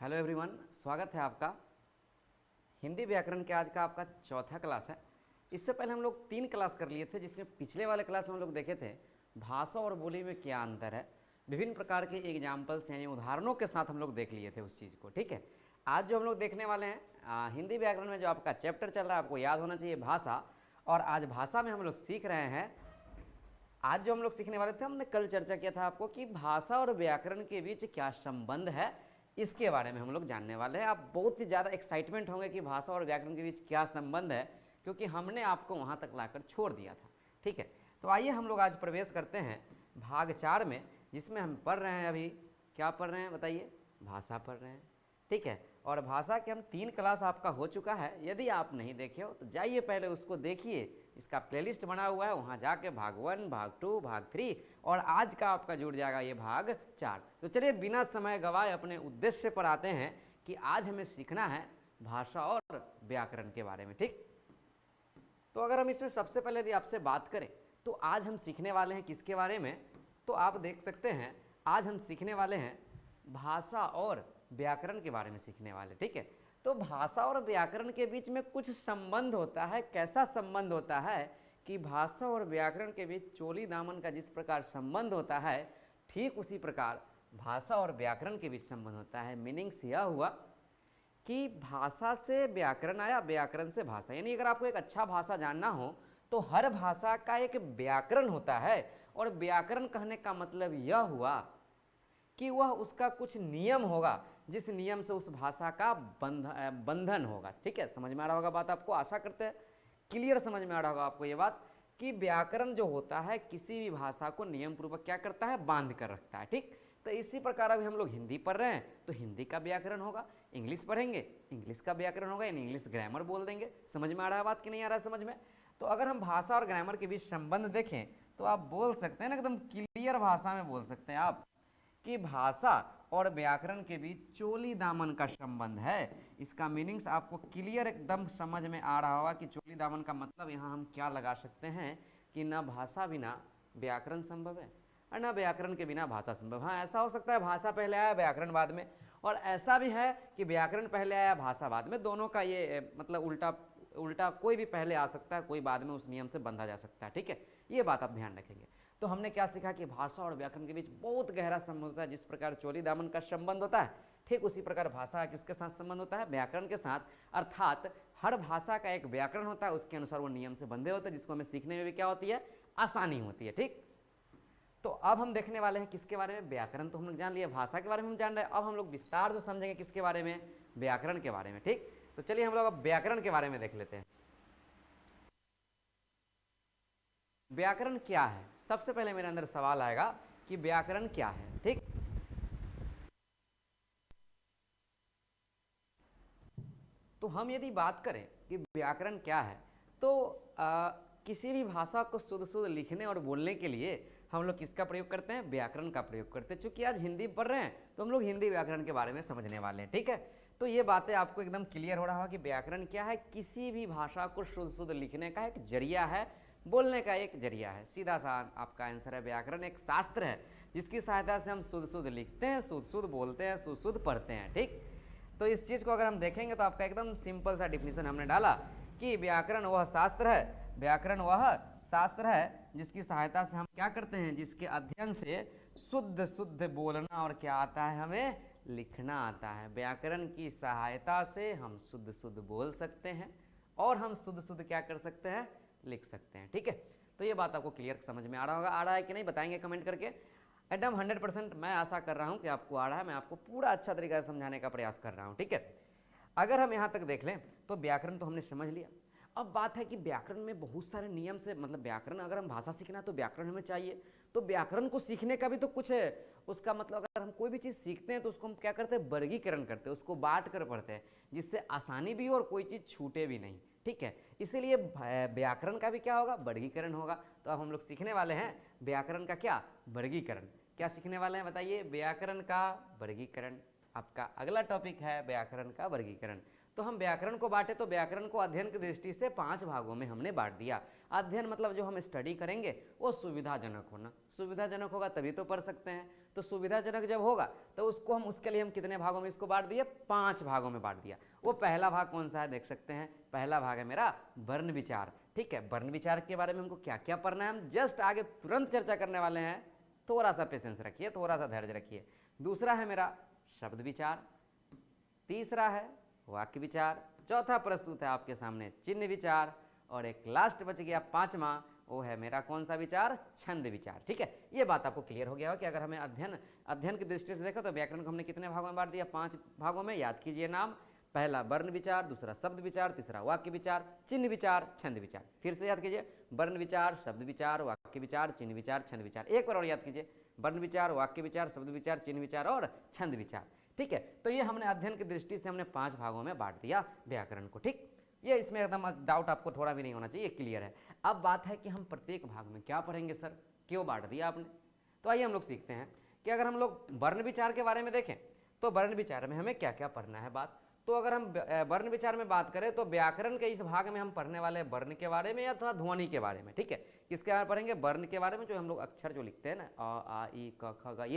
Hello everyone, स्वागत है आपका। हिंदी व्याकरण के आज का आपका चौथा क्लास है। इससे पहले हम लोग 3 क्लास कर लिए थे, जिसमें पिछले वाले क्लास में हम लोग देखे थे भाषा और बोली में क्या अंतर है। विभिन्न प्रकार के एग्जाम्पल्स यानी उदाहरणों के साथ हम लोग देख लिए थे उस चीज़ को। ठीक है, आज जो हम लोग देखने वाले हैं हिंदी व्याकरण में जो आपका चैप्टर चल रहा है, आपको याद होना चाहिए भाषा। और आज भाषा में हम लोग सीख रहे हैं, आज जो हम लोग सीखने वाले थे, हमने कल चर्चा किया था आपको कि भाषा और व्याकरण के बीच क्या संबंध है, इसके बारे में हम लोग जानने वाले हैं। आप बहुत ही ज़्यादा एक्साइटमेंट होंगे कि भाषा और व्याकरण के बीच क्या संबंध है, क्योंकि हमने आपको वहाँ तक लाकर छोड़ दिया था। ठीक है, तो आइए हम लोग आज प्रवेश करते हैं भाग 4 में, जिसमें हम पढ़ रहे हैं। अभी क्या पढ़ रहे हैं बताइए? भाषा पढ़ रहे हैं। ठीक है, और भाषा के हम 3 क्लास आपका हो चुका है। यदि आप नहीं देखे हो तो जाइए पहले उसको देखिए, इसका प्लेलिस्ट बना हुआ है, वहाँ जाके भाग 1, भाग 2, भाग 3 और आज का आपका जुड़ जाएगा ये भाग 4। तो चलिए बिना समय गवाए अपने उद्देश्य पर आते हैं कि आज हमें सीखना है भाषा और व्याकरण के बारे में। ठीक, तो अगर हम इसमें सबसे पहले यदि आपसे बात करें तो आज हम सीखने वाले हैं किसके बारे में? तो आप देख सकते हैं आज हम सीखने वाले हैं भाषा और व्याकरण के बारे में सीखने वाले। ठीक है, तो भाषा और व्याकरण के बीच में कुछ संबंध होता है। कैसा संबंध होता है कि भाषा और व्याकरण के बीच चोली दामन का जिस प्रकार संबंध होता है, ठीक उसी प्रकार भाषा और व्याकरण के बीच संबंध होता है। मीनिंग्स यह हुआ कि भाषा से व्याकरण आया, व्याकरण से भाषा। यानी अगर आपको एक अच्छा भाषा जानना हो तो हर भाषा का एक व्याकरण होता है, और व्याकरण कहने का मतलब यह हुआ कि वह उसका कुछ नियम होगा, जिस नियम से उस भाषा का बंधन होगा। ठीक है, समझ में आ रहा होगा बात आपको? आशा करते हैं क्लियर समझ में आ रहा होगा आपको ये बात कि व्याकरण जो होता है किसी भी भाषा को नियम पूर्वक क्या करता है? बांध कर रखता है। ठीक, तो इसी प्रकार अभी हम लोग हिंदी पढ़ रहे हैं तो हिंदी का व्याकरण होगा, इंग्लिश पढ़ेंगे इंग्लिश का व्याकरण होगा, यानी इंग्लिश ग्रामर बोल देंगे। समझ में आ रहा है बात कि नहीं आ रहा है समझ में? तो अगर हम भाषा और ग्रामर के बीच संबंध देखें तो आप बोल सकते हैं ना, एकदम क्लियर भाषा में बोल सकते हैं आप कि भाषा और व्याकरण के बीच चोली दामन का संबंध है। इसका मीनिंग्स आपको क्लियर एकदम समझ में आ रहा होगा कि चोली दामन का मतलब यहाँ हम क्या लगा सकते हैं कि न भाषा बिना व्याकरण संभव है और न व्याकरण के बिना भाषा संभव। हाँ, ऐसा हो सकता है भाषा पहले आया व्याकरण बाद में, और ऐसा भी है कि व्याकरण पहले आया भाषा बाद में। दोनों का ये मतलब उल्टा कोई भी पहले आ सकता है, कोई बाद में उस नियम से बंधा जा सकता है। ठीक है, ये बात आप ध्यान रखेंगे। तो हमने क्या सीखा कि भाषा और व्याकरण के बीच बहुत गहरा संबंध होता है। जिस प्रकार चोली दामन का संबंध होता है, ठीक उसी प्रकार भाषा का किसके साथ संबंध होता है? व्याकरण के साथ। अर्थात हर भाषा का एक व्याकरण होता है, उसके अनुसार वो नियम से बंधे होते हैं, जिसको हमें सीखने में भी क्या होती है? आसानी होती है। ठीक, तो अब हम देखने वाले हैं किसके बारे में? व्याकरण तो हम लोग जान लिया, भाषा के बारे में हम जान रहे हैं। अब हम लोग विस्तार से समझेंगे किसके बारे में? व्याकरण के बारे में। ठीक, तो चलिए हम लोग अब व्याकरण के बारे में देख लेते हैं। व्याकरण क्या है? सबसे पहले मेरे अंदर सवाल आएगा कि व्याकरण क्या है। ठीक, तो हम यदि बात करें कि व्याकरण क्या है तो किसी भी भाषा को शुद्ध शुद्ध लिखने और बोलने के लिए हम लोग किसका प्रयोग करते हैं? व्याकरण का प्रयोग करते हैं। चूंकि आज हिंदी पढ़ रहे हैं तो हम लोग हिंदी व्याकरण के बारे में समझने वाले हैं। ठीक है, तो ये बातें आपको एकदम क्लियर हो रहा होगा कि व्याकरण क्या है? किसी भी भाषा को शुद्ध शुद्ध लिखने का एक जरिया है, बोलने का एक जरिया है। सीधा सा आपका आंसर है, व्याकरण एक शास्त्र है जिसकी सहायता से हम शुद्ध शुद्ध लिखते हैं, शुद्ध शुद्ध बोलते हैं, शुद्ध शुद्ध पढ़ते हैं। ठीक, तो इस चीज़ को अगर हम देखेंगे तो आपका एकदम सिंपल सा डिफिनीशन हमने डाला कि व्याकरण वह शास्त्र है, व्याकरण वह शास्त्र है जिसकी सहायता से हम क्या करते हैं? जिसके अध्ययन से शुद्ध शुद्ध बोलना और क्या आता है? हमें लिखना आता है। व्याकरण की सहायता से हम शुद्ध शुद्ध बोल सकते हैं और हम शुद्ध शुद्ध क्या कर सकते हैं? लिख सकते हैं। ठीक है, तो ये बात आपको क्लियर समझ में आ रहा होगा। आ रहा है कि नहीं बताएंगे कमेंट करके। एकदम 100% मैं आशा कर रहा हूँ कि आपको आ रहा है। मैं आपको पूरा अच्छा तरीका से समझाने का प्रयास कर रहा हूँ। ठीक है, अगर हम यहाँ तक देख लें तो व्याकरण तो हमने समझ लिया। अब बात है कि व्याकरण में बहुत सारे नियम से, मतलब व्याकरण अगर हम भाषा सीखना है तो व्याकरण हमें चाहिए, तो व्याकरण को सीखने का भी तो कुछ है। उसका मतलब अगर हम कोई भी चीज़ सीखते हैं तो उसको हम क्या करते हैं? वर्गीकरण करते हैं, उसको बांट कर पढ़ते हैं, जिससे आसानी भी हो और कोई चीज़ छूटे भी नहीं। ठीक है, इसीलिए व्याकरण का भी क्या होगा? वर्गीकरण होगा। तो अब हम लोग सीखने वाले हैं व्याकरण का क्या? वर्गीकरण। क्या सीखने वाले हैं बताइए? व्याकरण का वर्गीकरण। आपका अगला टॉपिक है व्याकरण का वर्गीकरण। तो हम व्याकरण को बांटे तो व्याकरण को अध्ययन की दृष्टि से 5 भागों में हमने बांट दिया। अध्ययन मतलब जो हम स्टडी करेंगे वो सुविधाजनक होना, सुविधाजनक होगा तभी तो पढ़ सकते हैं। तो सुविधाजनक जब होगा तो उसके लिए हम कितने भागों में इसको बांट दिए, 5 भागों में बांट दिया। वो पहला भाग कौन सा है देख सकते हैं, पहला भाग है मेरा वर्ण विचार। ठीक है, वर्ण विचार के बारे में हमको क्या क्या पढ़ना है हम जस्ट आगे तुरंत चर्चा करने वाले हैं, थोड़ा सा पेशेंस रखिए, थोड़ा सा धैर्य रखिए। दूसरा है मेरा शब्द विचार, तीसरा है वाक्य विचार, चौथा प्रस्तुत है आपके सामने चिन्ह विचार, और एक लास्ट बच गया 5वां, वो है मेरा कौन सा विचार, छंद विचार। ठीक है, ये बात आपको क्लियर हो गया हो कि अगर हमें अध्ययन की दृष्टि से देखो तो व्याकरण को हमने कितने भागों में बांट दिया, 5 भागों में। याद कीजिए नाम, पहला वर्ण विचार, दूसरा शब्द विचार, तीसरा वाक्य विचार, चिन्ह विचार, छंद विचार। फिर से याद कीजिए, वर्ण विचार, शब्द विचार, वाक्य विचार, चिन्ह विचार, छंद विचार। एक बार और याद कीजिए, वर्ण विचार, वाक्य विचार, शब्द विचार, चिन्ह विचार और छंद विचार। ठीक है, तो ये हमने अध्ययन की दृष्टि से हमने 5 भागों में बांट दिया व्याकरण को। ठीक, ये इसमें एकदम डाउट आपको थोड़ा भी नहीं होना चाहिए, क्लियर है। अब बात है कि हम प्रत्येक भाग में क्या पढ़ेंगे सर, क्यों बांट दिया आपने। तो आइए हम लोग सीखते हैं कि अगर हम लोग वर्ण विचार के बारे में देखें तो वर्ण विचार में हमें क्या क्या पढ़ना है बात। तो अगर हम वर्ण विचार में बात करें तो व्याकरण के इस भाग में हम पढ़ने वाले हैं वर्ण के बारे में अथवा ध्वनि के बारे में। ठीक है, किसके बारे में पढ़ेंगे, वर्ण के बारे में, जो हम लोग अक्षर जो लिखते हैं ना, अ आ ई क ख ग,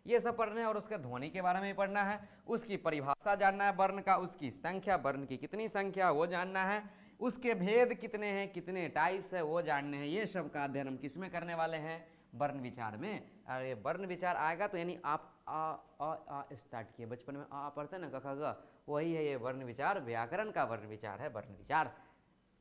ये सब पढ़ना है। और उसके ध्वनि के बारे में पढ़ना है, उसकी परिभाषा जानना है वर्ण का, उसकी संख्या, वर्ण की कितनी संख्या वो जानना है, उसके भेद कितने हैं, कितने टाइप्स है वो जानने हैं। ये सब का अध्ययन हम किस में करने वाले हैं, वर्ण विचार में। और ये वर्ण विचार आएगा तो यानी आप आ स्टार्ट किए, बचपन में आ पढ़ते हैं ना, क ख ग, वही है ये वर्ण विचार। व्याकरण का वर्ण विचार है वर्ण विचार।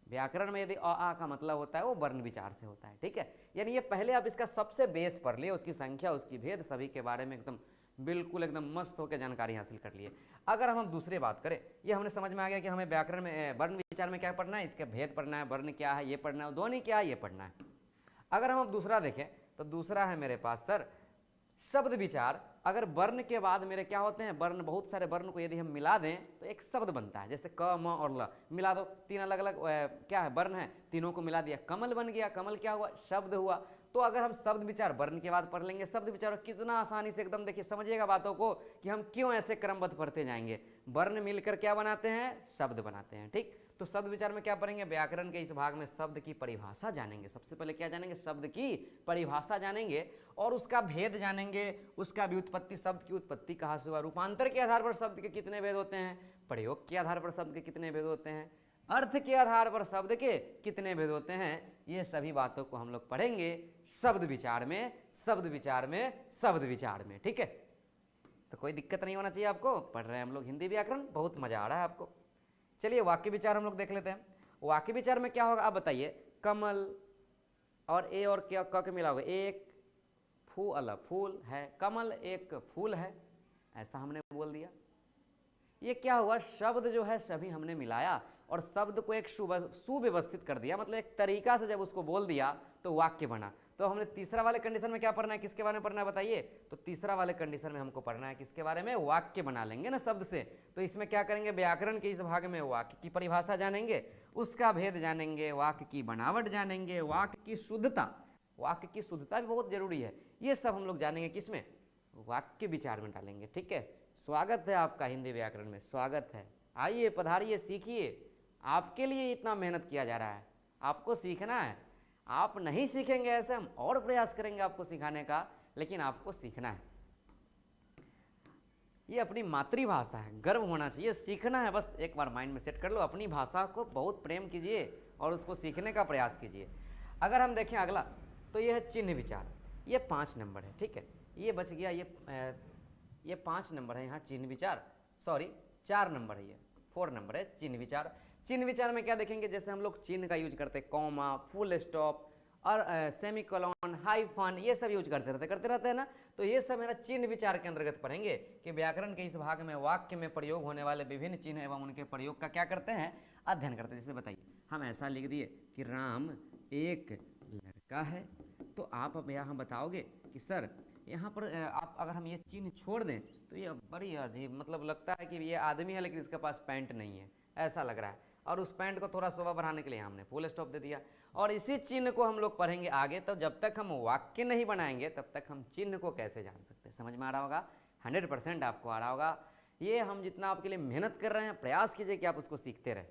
व्याकरण में यदि आ का मतलब होता है वो वर्ण विचार से होता है। ठीक है, यानी ये पहले आप इसका सबसे बेस पढ़ लिए, उसकी संख्या, उसकी भेद, सभी के बारे में एकदम बिल्कुल एकदम मस्त होकर जानकारी हासिल कर लिए। अगर हम दूसरी बात करें, ये हमने समझ में आ गया कि हमें व्याकरण में वर्ण विचार में क्या पढ़ना है, इसके भेद पढ़ना है, वर्ण क्या है ये पढ़ना है, ध्वनि क्या है ये पढ़ना है। अगर हम दूसरा देखें तो दूसरा है मेरे पास सर शब्द विचार। अगर वर्ण के बाद मेरे क्या होते हैं, वर्ण, बहुत सारे वर्ण को यदि हम मिला दें तो एक शब्द बनता है। जैसे क, म और ल मिला दो, 3 अलग अलग क्या है वर्ण है, तीनों को मिला दिया, कमल बन गया। कमल क्या हुआ, शब्द हुआ। तो अगर हम शब्द विचार वर्ण के बाद पढ़ लेंगे, शब्द विचार कितना आसानी से एकदम देखिए समझिएगा बातों को कि हम क्यों ऐसे क्रमबद्ध पढ़ते जाएंगे। वर्ण मिलकर क्या बनाते हैं, शब्द बनाते हैं। ठीक, तो शब्द विचार में क्या पढ़ेंगे, व्याकरण के इस भाग में शब्द की परिभाषा जानेंगे। सबसे पहले क्या जानेंगे, शब्द की परिभाषा जानेंगे और उसका भेद जानेंगे, उसका व्युत्पत्ति, शब्द की उत्पत्ति कहाँ से हुआ, रूपांतर के आधार पर शब्द के कितने भेद होते हैं, प्रयोग के आधार पर शब्द के कितने भेद होते हैं, अर्थ के आधार पर शब्द के कितने भेद होते हैं। ये सभी बातों को हम लोग पढ़ेंगे शब्द विचार में, शब्द विचार में, शब्द विचार में। ठीक है, तो कोई दिक्कत नहीं होना चाहिए आपको। पढ़ रहे हैं हम लोग हिंदी व्याकरण, बहुत मजा आ रहा है आपको। चलिए वाक्य विचार हम लोग देख लेते हैं। वाक्य विचार में क्या होगा आप बताइए, कमल और ए और क्या क के मिला होगा, एक फूल है, कमल एक फूल है, ऐसा हमने बोल दिया। ये क्या हुआ, शब्द जो है सभी हमने मिलाया और शब्द को एक सुव्यवस्थित कर दिया, मतलब एक तरीका से जब उसको बोल दिया तो वाक्य बना। तो हमने तीसरा वाले कंडीशन में क्या पढ़ना है, किसके बारे में पढ़ना है बताइए। तो तीसरा वाले कंडीशन में हमको पढ़ना है किसके बारे में, वाक्य बना लेंगे ना शब्द से। तो इसमें क्या करेंगे, व्याकरण के इस भाग में वाक्य की परिभाषा जानेंगे, उसका भेद जानेंगे, वाक्य की बनावट जानेंगे, वाक्य की शुद्धता, वाक्य की शुद्धता भी बहुत जरूरी है। ये सब हम लोग जानेंगे किसमें, वाक्य विचार में डालेंगे। ठीक है, स्वागत है आपका हिंदी व्याकरण में, स्वागत है। आइए पधारिए, सीखिए, आपके लिए इतना मेहनत किया जा रहा है, आपको सीखना है। आप नहीं सीखेंगे ऐसे हम और प्रयास करेंगे आपको सिखाने का, लेकिन आपको सीखना है। ये अपनी मातृभाषा है, गर्व होना चाहिए, सीखना है। बस एक बार माइंड में सेट कर लो, अपनी भाषा को बहुत प्रेम कीजिए और उसको सीखने का प्रयास कीजिए। अगर हम देखें अगला, तो ये है चिन्ह विचार। ये 5 नंबर है। ठीक है, ये बच गया, ये 5 नंबर है यहाँ चिन्ह विचार, सॉरी 4 नंबर है, ये 4 नंबर है चिन्ह विचार। चिन्ह विचार में क्या देखेंगे, जैसे हम लोग चिन्ह का यूज करते हैं, कॉमा, फुल स्टॉप और सेमीकोलन, हाइफन, ये सब यूज करते रहते हैं ना। तो ये सब मेरा चिन्ह विचार के अंतर्गत पढ़ेंगे कि व्याकरण के इस भाग में वाक्य में प्रयोग होने वाले विभिन्न चिन्ह एवं उनके प्रयोग का क्या करते हैं, अध्ययन करते हैं। जैसे बताइए, हम ऐसा लिख दिए कि राम एक लड़का है, तो आप अब यहाँ बताओगे कि सर यहाँ पर आप अगर हम ये चिन्ह छोड़ दें तो ये बड़ी अजीब, मतलब लगता है कि ये आदमी है लेकिन इसके पास पैंट नहीं है, ऐसा लग रहा है। और उस पैंट को थोड़ा शोभा बढ़ाने के लिए हमने फुल स्टॉप दे दिया। और इसी चिन्ह को हम लोग पढ़ेंगे आगे, तो जब तक हम वाक्य नहीं बनाएंगे तब तक हम चिन्ह को कैसे जान सकते हैं। समझ में आ रहा होगा, 100% आपको आ रहा होगा। ये हम जितना आपके लिए मेहनत कर रहे हैं, प्रयास कीजिए कि आप उसको सीखते रहें।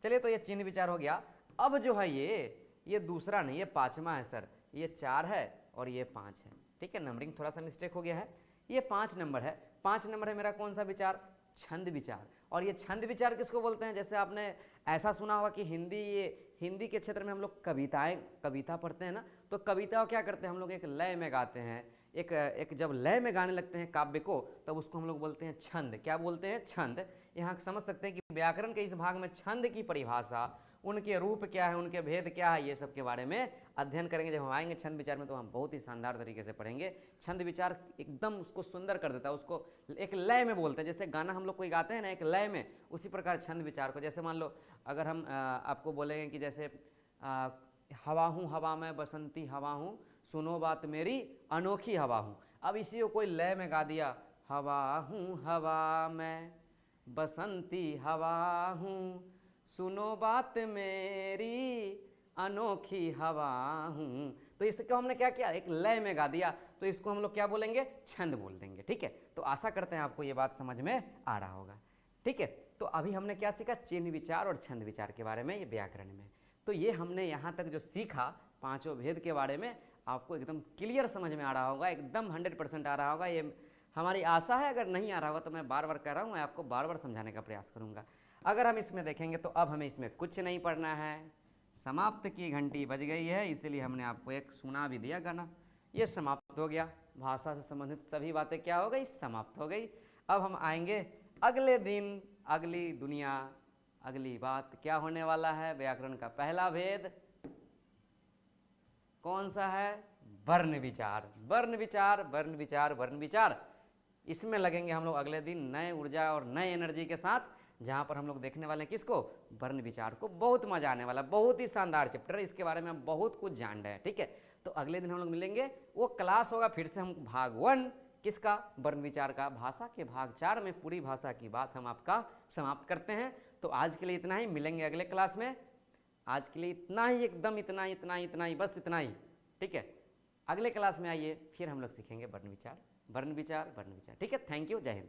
चलिए, तो ये चिन्ह विचार हो गया। अब जो है ये दूसरा नहीं, ये पांचवा है सर, ये 4 है और ये 5 है। ठीक है, नंबरिंग थोड़ा सा मिस्टेक हो गया है। ये 5 नंबर है। 5 नंबर है मेरा कौन सा विचार? छंद विचार। और ये छंद विचार किसको बोलते हैं? जैसे आपने ऐसा सुना होगा कि हिंदी के क्षेत्र में हम लोग कविता पढ़ते हैं ना, तो कविता को क्या करते हैं हम लोग? एक लय में गाते हैं। एक जब लय में गाने लगते हैं काव्य को, तब उसको हम लोग बोलते हैं छंद। क्या बोलते हैं? छंद। यहाँ समझ सकते हैं कि व्याकरण के इस भाग में छंद की परिभाषा, उनके रूप क्या है, उनके भेद क्या है, ये सब के बारे में अध्ययन करेंगे। जब हम आएंगे छंद विचार में तो हम बहुत ही शानदार तरीके से पढ़ेंगे। छंद विचार एकदम उसको सुंदर कर देता है, उसको एक लय में बोलते हैं। जैसे गाना हम लोग कोई गाते हैं ना एक लय में, उसी प्रकार छंद विचार को। जैसे मान लो अगर हम आपको बोलेंगे कि जैसे हवा हूँ हवा में बसंती हवा हूँ, सुनो बात मेरी अनोखी हवा हूँ। अब इसी को कोई लय में गा दिया, हवा हूँ हवा में बसंती हवा हूँ, सुनो बात मेरी अनोखी हवा हूँ, तो इसको हमने क्या किया? एक लय में गा दिया। तो इसको हम लोग क्या बोलेंगे? छंद बोल देंगे। ठीक है, तो आशा करते हैं आपको ये बात समझ में आ रहा होगा। ठीक है, तो अभी हमने क्या सीखा? चिन्ह विचार और छंद विचार के बारे में, ये व्याकरण में। तो ये हमने यहाँ तक जो सीखा पांचों भेद के बारे में, आपको एकदम क्लियर समझ में आ रहा होगा, एकदम 100% आ रहा होगा। ये हमारी आशा है। अगर नहीं आ रहा होगा तो मैं बार बार कह रहा हूँ, मैं आपको बार बार समझाने का प्रयास करूँगा। अगर हम इसमें देखेंगे तो अब हमें इसमें कुछ नहीं पढ़ना है। समाप्त की घंटी बज गई है, इसलिए हमने आपको एक सुना भी दिया गाना। ये समाप्त हो गया। भाषा से संबंधित सभी बातें क्या हो गई? समाप्त हो गई। अब हम आएंगे अगले दिन, अगली दुनिया, अगली बात क्या होने वाला है? व्याकरण का पहला भेद कौन सा है? वर्ण विचार। वर्ण विचार, वर्ण विचार, वर्ण विचार। इसमें लगेंगे हम लोग अगले दिन नए ऊर्जा और नए एनर्जी के साथ, जहां पर हम लोग देखने वाले हैं किसको? वर्ण विचार को। बहुत मजा आने वाला, बहुत ही शानदार चैप्टर, इसके बारे में हम बहुत कुछ जान रहे हैं। ठीक है, तो अगले दिन हम लोग मिलेंगे। वो क्लास होगा फिर से हम भाग 1 किसका? वर्ण विचार का। भाषा के भाग 4 में पूरी भाषा की बात हम आपका समाप्त करते हैं। तो आज के लिए इतना ही, मिलेंगे अगले क्लास में। आज के लिए इतना ही, एकदम इतना ही, इतना ही, इतना ही, बस इतना ही। ठीक है, अगले क्लास में आइए, फिर हम लोग सीखेंगे वर्ण विचार, वर्ण विचार, वर्ण विचार। ठीक है, थैंक यू, जय हिंद।